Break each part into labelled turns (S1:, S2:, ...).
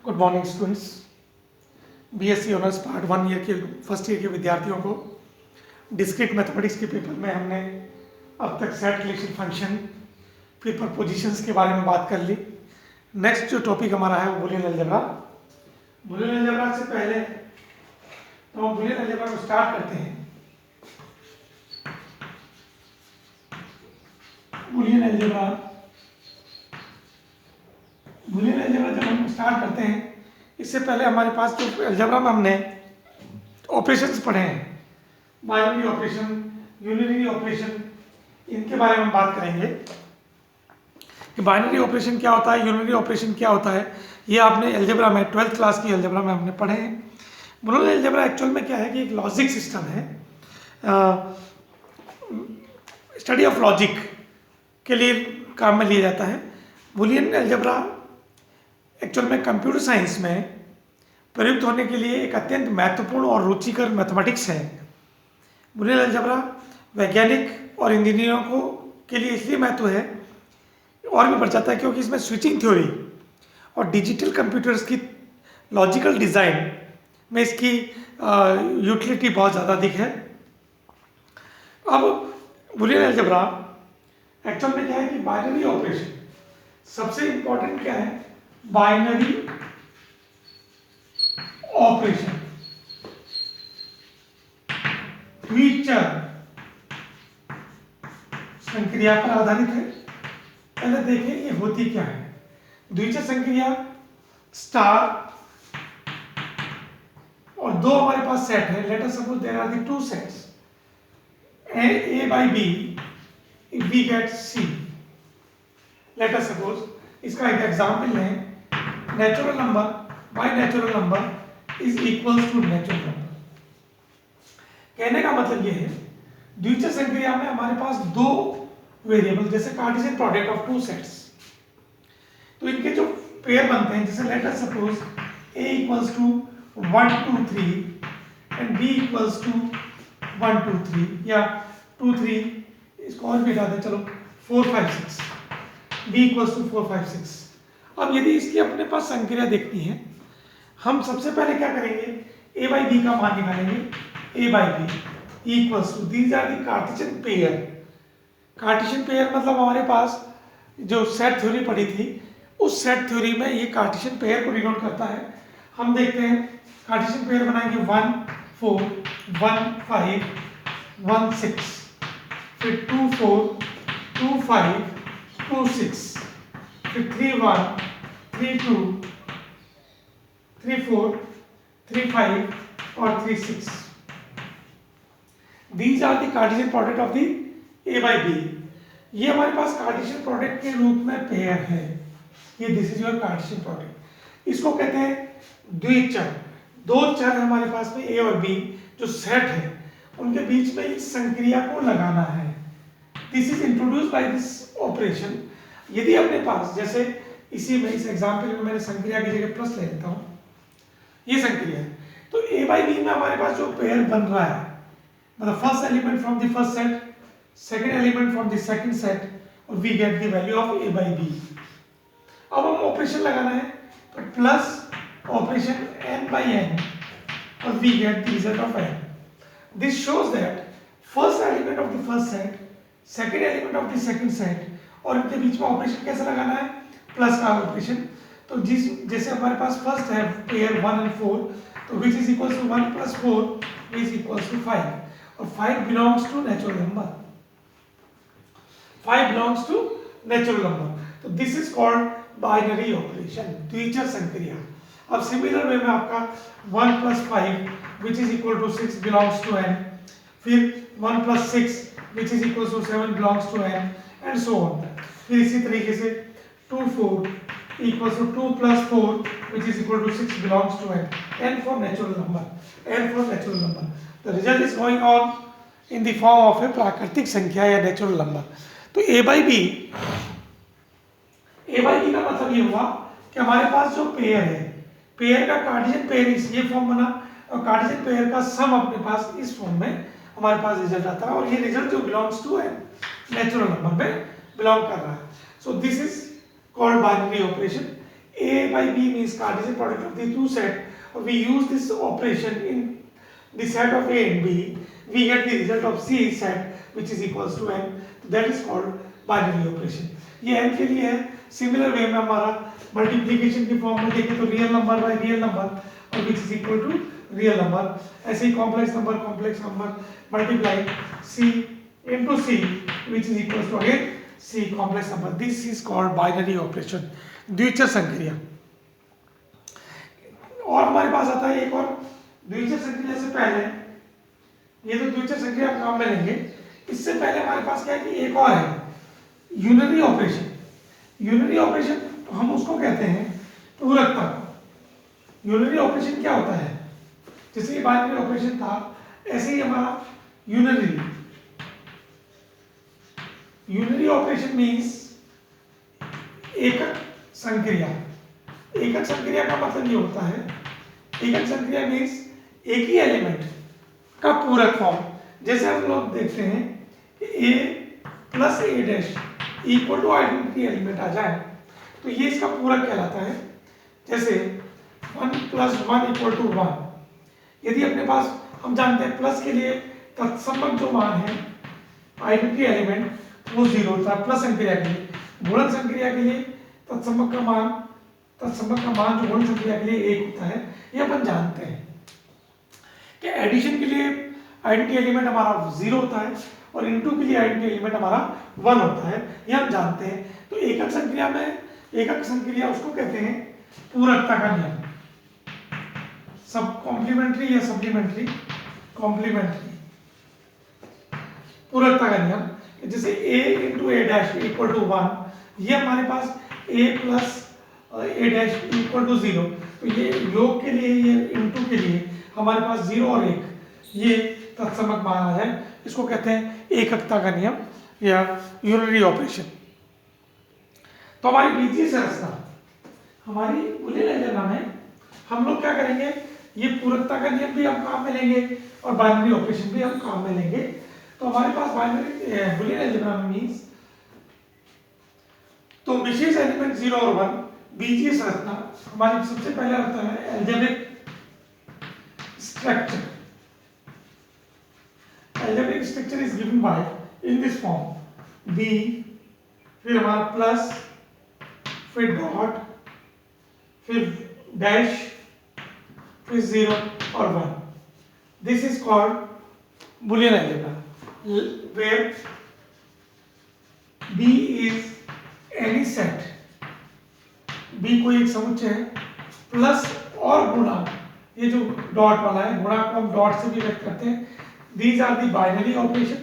S1: Good morning students. BSc honours part 1 year के first year के विद्यार्थियों को डिस्क्रीट मैथमेटिक्स के पेपर में हमने अब तक सेट रिलेशन फंक्शन फिर प्रपोजिशंस के बारे में बात कर ली। नेक्स्ट जो टॉपिक हमारा है वो बूलियन अलजेब्रा। बूलियन अलजेब्रा से पहले तो हम बूलियन अलजेब्रा को स्टार्ट करते हैं। बूलियन अलजेब्रा जब हम स्टार्ट करते हैं, इससे पहले हमारे पास जो अलजेब्रा में हमने ऑपरेशंस पढ़े हैं, बाइनरी ऑपरेशन, यूनिटरी ऑपरेशन, इनके बारे में हम बात करेंगे कि बाइनरी ऑपरेशन क्या होता है, यूनिटरी ऑपरेशन क्या होता है। ये आपने अलजेब्रा में 12th क्लास की अलजेब्रा में हमने पढ़े हैं। बूलियन अलजेब्रा एक्चुअल में क्या है कि एक लॉजिक सिस्टम है, स्टडी ऑफ लॉजिक के लिए काम में लिया जाता है। बूलियन अलजेब्रा एक्चुअल में कंप्यूटर साइंस में प्रयुक्त होने के लिए एक अत्यंत महत्वपूर्ण और रुचिकर मैथमेटिक्स है। बूलियन अलजेब्रा वैज्ञानिक और इंजीनियरों को के लिए इसलिए महत्व है और भी बढ़ जाता है क्योंकि इसमें स्विचिंग थ्योरी और डिजिटल कंप्यूटर्स की लॉजिकल डिज़ाइन में इसकी यूटिलिटी बहुत ज़्यादा अधिक है। अब बूलियन अलजेब्रा एक्चुअल में क्या है कि बाइनरी ऑपरेशन सबसे इंपॉर्टेंट क्या है, बाइनरी ऑपरेशन द्विचर संक्रिया पर आधारित है। पहले देखें ये होती क्या है। द्विचर संक्रिया स्टार और दो हमारे पास सेट है। Let us suppose there are the two sets A by B if we get C। Let us suppose इसका एक एग्जांपल लें, natural number by natural number is equals to natural number. कहने का मतलब ये है द्विचर संक्रिया में हमारे पास दो वेरिएबल जैसे Cartesian product of two sets, तो इनके जो पेयर बनते हैं, जैसे let us suppose A equals to 1 2 3 and B equals to 1 2 3 या 2 3, इसको और भी हटा दें, चलो 4 5 6, B इक्वल्स टू 4 5 6। अब यदि इसकी अपने पास संक्रिया देखनी है, हम सबसे पहले क्या करेंगे, A by B का मान निकालेंगे। A by B equals to, these are the Cartesian pair. Cartesian pair मतलब हमारे पास जो सेट थ्योरी पढ़ी थी, उस सेट थ्योरी में ये कार्टेशियन पेयर को डिनोट करता है। हम देखते हैं कार्टेशियन पेयर बनाएंगे 1 4 1 5 1 6, फिर 2 4 2 5 2 6, फिर 3 1 3 2 3 4 3 5 और 3 6। These are the Cartesian product of the A by B। ये हमारे पास कार्टेशियन प्रोडक्ट के रूप में पेयर है। ये this is your Cartesian product. इसको कहते हैं द्विचर। दो चर है हमारे पास में A और B, जो सेट है उनके बीच में इस संक्रिया को लगाना है। This is introduced by this operation. यदि अपने पास, जैसे इसी में इस एग्जांपल में मैंने संक्रिया की जगह प्लस ले लेता हूं, ये संक्रिया है, तो A by B में हमारे पास जो पेयर बन रहा है, मतलब first element from the first set, second element from the second set, और we get the value of A by B। अब हम ऑपरेशन लगाना है, तो plus operation n by n और we get the result of n। This shows that first element of the first set, second element of the second set, और इनके बीच में operation कैसे लगाना है, प्लस का ऑपरेशन। तो जैसे हमारे पास फर्स्ट है पेयर 1 and 4, तो which is equals to 1 plus 4 is equals to 5, और 5 belongs to natural number. 5 belongs to natural number. तो this is called binary operation, द्विचर संक्रिया। अब सिमिलर वे में आपका 1 plus 5 which is equal to 6 belongs to n, फिर 1 plus 6 which is equal to 7 belongs to n, and so on. फिर इसी तरीके से 2 4 equals to 2 plus 4 which is equal to 6 belongs to n for natural number, n for natural number। The result is going on in the form of a प्राकृतिक संख्या या natural number। तो A by B का मतलब ये हुआ कि हमारे पास जो पेयर है, पेयर का कार्टेशियन पेयर इस ये फॉर्म बना, और कार्टेशियन पेयर का सम अपने पास इस फॉर्म में हमारे पास रिजल्ट आता है, और ये रिजल्ट जो belongs to n natural number में बिलोंग कर रहा है। So this is called binary operation। A by B means Cartesian product of the two set. We use this operation in the set of A and B. We get the result of C set which is equals to n. That is called binary operation. ये n के लिए है. Similar way में हमारा multiplication की form में देखें तो real number by real number और which is equal to real number. ऐसे ही complex number multiply c into c which is equals to again c complex number. This is called binary operation. द्विचर संक्रिया. और हमारे पास आता है एक और द्विचर संक्रिया से पहले, ये तो द्विचर संक्रिया हम काम में लेंगे. इससे पहले हमारे पास क्या है कि एक और है यूनरी ऑपरेशन. यूनरी ऑपरेशन हम उसको कहते हैं पूरकता. यूनरी ऑपरेशन क्या होता है? जैसे ये बाइनरी ऑपरेशन था ऐसे ही हमारा यूनरी ऑपरेशन मींस एकक संक्रिया. एकक संक्रिया का मतलब ये होता है, एकक संक्रिया मींस एक ही एलिमेंट का पूरक फॉर्म. जैसे हम लोग देखते हैं a plus a dash equal to identity element आ जाए तो ये इसका पूरक कहलाता है. जैसे 1 प्लस 1 इक्वल टू 1. यदि अपने पास हम जानते हैं प्लस के लिए तत्समक जो मान है आइडेंटिटी एलिमेंट वो 0 होता है प्लस संक्रिया के लिए. गुणन संक्रिया के लिए तत्समक का मान जो गुणन संक्रिया के लिए 1 होता है. ये अपन जानते हैं कि एडिशन के लिए आइडेंटिटी एलिमेंट हमारा 0 होता है और इनटू के लिए आइडेंटिटी एलिमेंट हमारा 1 होता है. ये हम जानते हैं. तो एकक संक्रिया उसको कहते हैं पूरकता का नियम. सब कॉम्प्लीमेंट्री या सप्लीमेंट्री कॉम्प्लीमेंट्री पूरकता का नियम. जैसे a into a dash equal to 1, ये हमारे पास a plus a dash equal to 0. तो ये योग के लिए ये इंटू के लिए हमारे पास 0 और 1 ये तत्समक मान आ जाए. इसको कहते हैं एककता का नियम या यूनरी ऑपरेशन. तो हमारी बीजीय संरचना हमारी बुलियन अलजेब्रा में हम लोग क्या करेंगे, ये पूरकता का नियम भी हम काम में लेंगे और बाइनरी ऑपरेशन भी हम काम में लेंगे. तो हमारे पास बाइनरी बुलियन अलजेब्रा में मींस तो विशेष एलिमेंट 0 और 1 बीजीय संरचना हमारी सबसे पहले आता है algebraic structure. Algebraic structure is given by in this form b, फिर हमारा प्लस, फिर डॉट, फिर डैश, फिर 0 और 1. This is called Boolean algebra where b is any set. b कोई एक समुच्चय है प्लस और गुणा, ये जो डॉट वाला है गुणा को हम डॉट से भी व्यक्त करते हैं. These are the binary operation.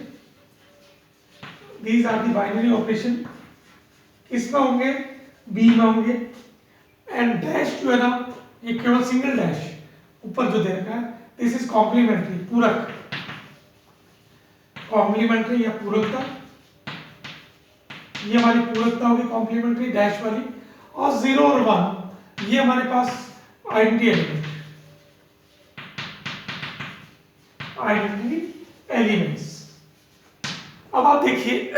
S1: These are the binary operation. किसमें होंगे? b में होंगे. एंड डैश जो है ना ये केवल सिंगल डैश ऊपर जो दे रखा है दिस इज कॉम्प्लीमेंट्री पूरक. कॉम्प्लीमेंट्री या पूरकता, ये हमारी पूरकता होगी कॉम्प्लीमेंट्री डैश वाली. और 0 और 1 ये हमारे पास आइडेंटिटी एलिमेंट्स. अब आप देखिए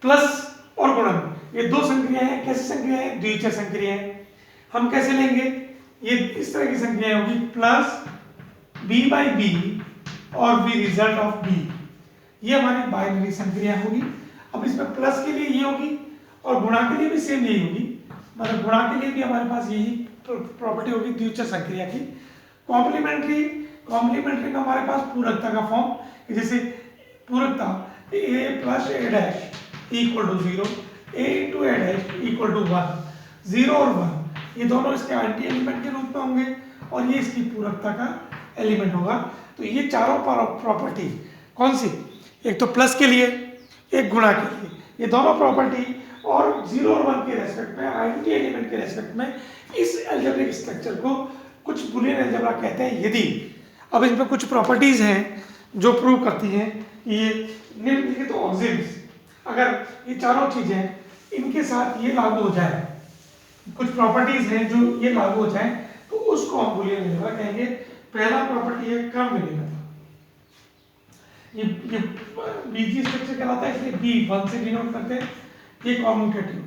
S1: प्लस और गुणन ये दो संक्रियाएं हैं. कैसी संक्रियाएं हैं? द्विचर संक्रियाएं. हम कैसे लेंगे? ये इस तरह की संक्रियाएं होगी प्लस b बाई बी और b रिजल्ट ऑफ b. ये हमारी बाइनरी संक्रिया होगी. अब इसमें प्लस के लिए ये होगी और गुणा के लिए भी सेम यही होगी. मतलब गुणा के लिए भी हमारे पास यही प्रॉपर्टी होगी द्विचर संक्रिया की. कॉम्प्लीमेंट्री में हमारे पास पूरकता का फॉर्म, जैसे पूरकता a plus a dash equal to 0, a into a dash equal to 1. 0 और 1 ये दोनों इसके आइडेंटिटी एलिमेंट के रूप में होंगे और ये इसकी पूरकता का एलिमेंट होगा. तो ये चारों प्रॉपर्टी कौन सी? एक तो प्लस के लिए, एक गुणा के लिए, ये दोनों प्रॉपर्टी और 0 और 1 के रेस्पेक्ट में आइडेंटिटी एलिमेंट के रेस्पेक्ट में इस अलजेब्रिक स्ट्रक्चर को कुछ बुलियन अलजेब्रा कहते हैं. यदि अब इनमें कुछ प्रॉपर्टीज हैं जो प्रूव करती हैं ये निम्नलिखित ऑक्सिम्स, अगर ये चारों चीजें इनके साथ ये लागू हो जाए, कुछ प्रॉपर्टीज हैं जो ये लागू हो जाए तो उसको हम बुलियन अलजेब्रा कहेंगे. पहला प्रॉपर्टी है क्रम विनिमयता. ये बीजीय स्ट्रक्चर कहलाता है इसलिए b 1 से डिनोट करते हैं. ये कॉम्यूटेटिव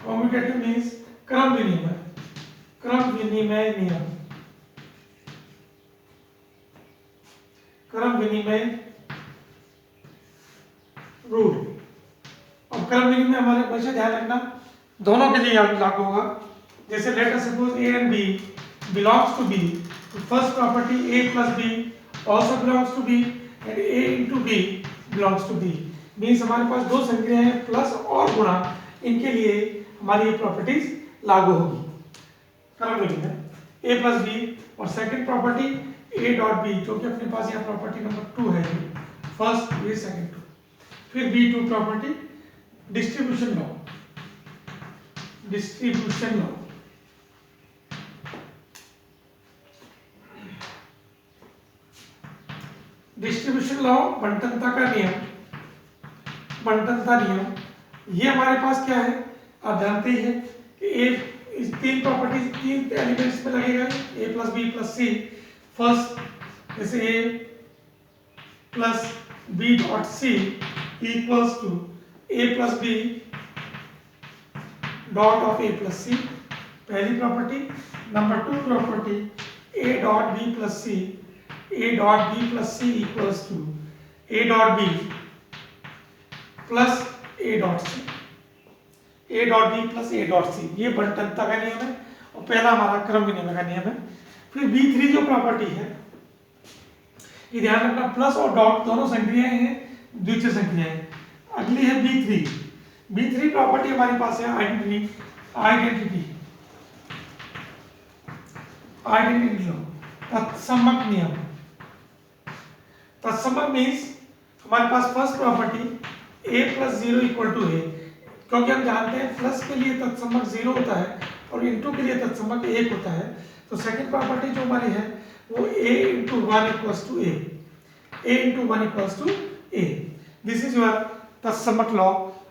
S1: कॉम्यूटेटिव मीन्स क्रम विनिमय, क्रम विनिमय नियम, क्रम विनिमय रूल। अब क्रम विनिमय हमारे हमेशा ध्यान रखना दोनों के लिए लागू होगा। जैसे let us suppose A and B belongs to B, तो first property A plus B also belongs to B and A into B belongs to B. Means हमारे पास दो संख्याएं हैं प्लस और गुणा, इनके लिए हमारी ये प्रॉपर्टीज लागू होगी क्रम विनिमय ए प्लस बी। और सेकंड प्रॉपर्टी ए डॉट बी, जो कि अपने पास यहाँ प्रॉपर्टी नंबर 2 है, फर्स्ट ये सेकंड 2। फिर B2 property distribution law, distribution law, distribution law बंटनता का नियम, बंटनता नियम। ये हमारे पास क्या है, आप जानते ही हैं कि ए इस तीन प्रॉपर्टीज तीन एलिमेंट्स में लगेगा, A plus B plus C. First जैसे A plus B dot C equals to A plus B dot of A plus C, पहली property. Number 2 property A dot B plus C, A dot B plus C equals to A dot B plus A dot C, A dot B plus A dot C. ये बंटनता का नियम है और पहला हमारा क्रम विनिमय का नियम है। फिर B3 जो प्रॉपर्टी है, ये ध्यान रखना प्लस और डॉट दोनों संख्याएं हैं, द्वितीय संख्याएं हैं। अगली है B3, B3 प्रॉपर्टी हमारे पास है आइडेंटिटी, आइडेंटिटी, आइडेंटिटी लॉ, तत्समक नियम। तत्समक मीन्स हमारे पास first property a plus 0 equal to A, क्योंकि हम जानते हैं प्लस के लिए तत्समक 0 होता है और इंटू के लिए तत्समक 1 होता है। तो सेकंड प्रॉपर्टी जो हमारी है वो a into 1 equals to A, a into 1 equals to A. This is your तत्समक लॉ,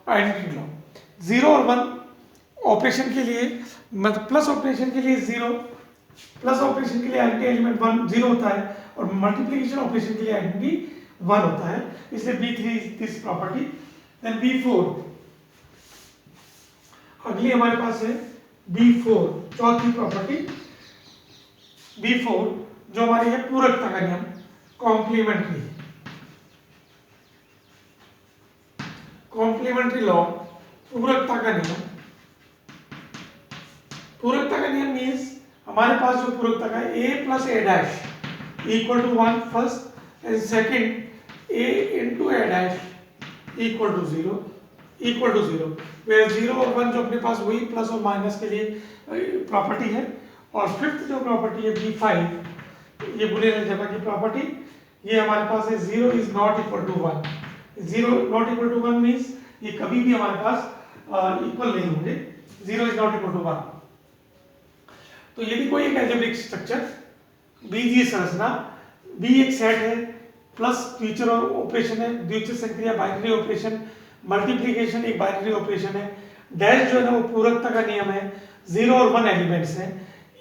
S1: आइडेंटिटी लॉ। 0 और 1 ऑपरेशन के लिए, मतलब प्लस ऑपरेशन के लिए 0, प्लस ऑपरेशन के लिए आइडेंटिटी एलिमेंट 1 0 होता है और मल्टीप्लिकेशन ऑपरेशन के लिए आइडेंटिटी 1 होता है, इसलिए B3 is this property. Then B4, अगली हमारे पास है B4, चौथी प्रॉपर्टी B4 जो हमारी है पूरकता का नियम, कॉम्प्लीमेंट्री, कॉम्प्लीमेंट्री लॉ, पूरकता का नियम। पूरकता का नियम मीन्स हमारे पास जो पूरकता का a plus a dash equal to 1 first and second a into a dash equal to 0, equal to 0, where 0 और 1 जो अपने पास वही प्लस और माइनस के लिए प्रॉपर्टी है। और फिफ्थ जो प्रॉपर्टी है B5, ये बुलियन अलजेब्रा की प्रॉपर्टी, ये हमारे पास है 0 is not equal to 1। 0 not equal to 1 means ये कभी भी हमारे पास इक्वल नहीं होंगे, 0 इज नॉट इक्वल टू 1। तो यदि कोई एक अलजेब्रिक स्ट्रक्चर बीजीय संरचना, B एक सेट है, प्लस द्विचर ऑपरेशन है, द्विचर संक्रिया बाइनरी ऑपरेशन, मल्टीप्लिकेशन एक बाइनरी ऑपरेशन है, डैश जो है ना वो पूरकता का नियम है, 0 और 1 एलिमेंट्स हैं,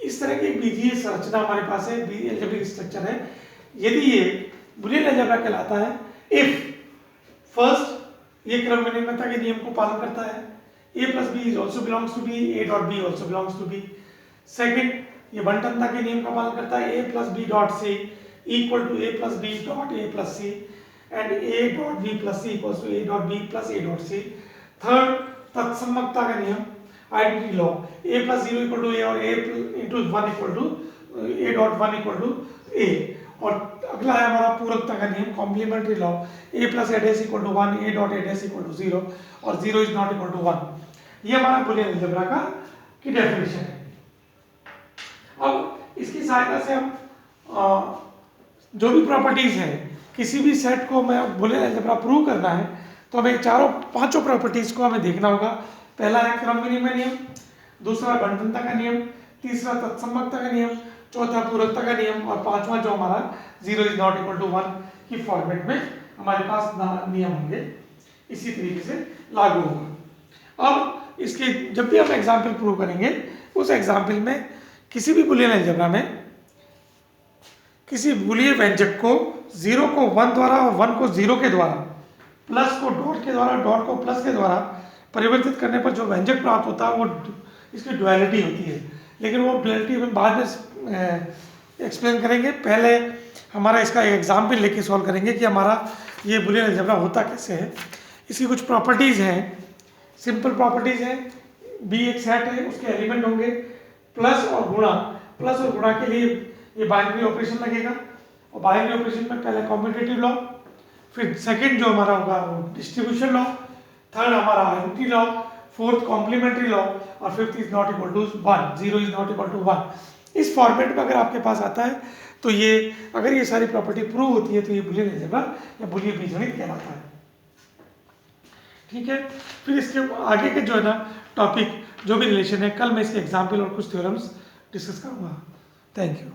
S1: इस तरह की बीजीय संरचना हमारे पास है, बी अलजेब्रिक स्ट्रक्चर है। यदि ये बुलियन अलजेब्रा कहलाता है इफ फर्स्ट ये क्रम विनिमयता के नियम को पालन करता है, a plus B is also belongs to B, a dot B also belongs to B. Second, ये बंटनता के नियम का पालन करता है, a plus B dot C equal to a plus B dot a plus C and a dot b plus C equals to a dot b plus a dot C. Third, तत्समकता का नियम, identity law, a plus 0 equal to a और a into 1 equal to a dot 1 equal to a। और अगला है हमारा पूरकता का नियम, complementary law, a plus a dash equal to 1, a dot a dash equal to 0 और 0 इज नॉट इक्वल टू 1। ये हमारा बुलियन अलजेब्रा का की डेफिनेशन है। अब इसकी सहायता से हम जो भी प्रॉपर्टीज हैं, किसी भी सेट को हमें बुलियन अलजेब्रा प्रूव करना है तो हमें पांचों प्रॉपर्टीज को हमें देखना होगा। पहला है क्रम विनिमय नियम, दूसरा बंटनता का नियम, तीसरा तत्समकता का नियम, चौथा पूरकता का नियम और पांचवा जो हमारा 0 इज नॉट इक्वल टू 1 की फॉर्मेट में हमारे पास नियम होंगे, इसी तरीके से लागू होगा। अब इसके जब भी हम एग्जाम्पल प्रूव करेंगे, उस एग्जाम्पल में किसी भी बुलियन अलजेब्रा में किसी बुलियन व्यंजक को 0 को 1 द्वारा और 1 को 0 के द्वारा, प्लस को डॉट के द्वारा, डॉट को प्लस के द्वारा परिवर्तित करने पर जो व्यंजक प्राप्त होता है वो इसकी डुअलिटी होती है, लेकिन वो डुअलिटी हम बाद में एक्सप्लेन करेंगे। पहले हमारा इसका एक एग्जाम्पल लेके सॉल्व करेंगे कि हमारा ये बुलियन अलजेब्रा होता कैसे है। इसकी कुछ प्रॉपर्टीज़ हैं, सिंपल प्रॉपर्टीज़ हैं। बी एक सेट है, उसके एलिमेंट होंगे प्लस और गुणा। प्लस और गुणा के लिए ये बाइनरी ऑपरेशन लगेगा, और बाइनरी ऑपरेशन में पहले कॉम्पिटेटिव लॉ, फिर सेकंड जो हमारा होगा वो डिस्ट्रीब्यूशन लॉ, थर्ड हमारा identity law, fourth complementary law, और fifth is not equal to 1, 0 is not equal to 1। इस फॉर्मेट में अगर आपके पास आता है तो ये, अगर ये सारी प्रॉपर्टी प्रूव होती है तो ये बुलियन अलजेब्रा या बुलियन बीजगणित कहलाता है। ठीक है, फिर इसके आगे के जो है ना टॉपिक जो भी रिलेशन है, कल मैं इसके एग्जाम्पल और कुछ थ्योरम्स डिस्कस करूंगा। Thank you.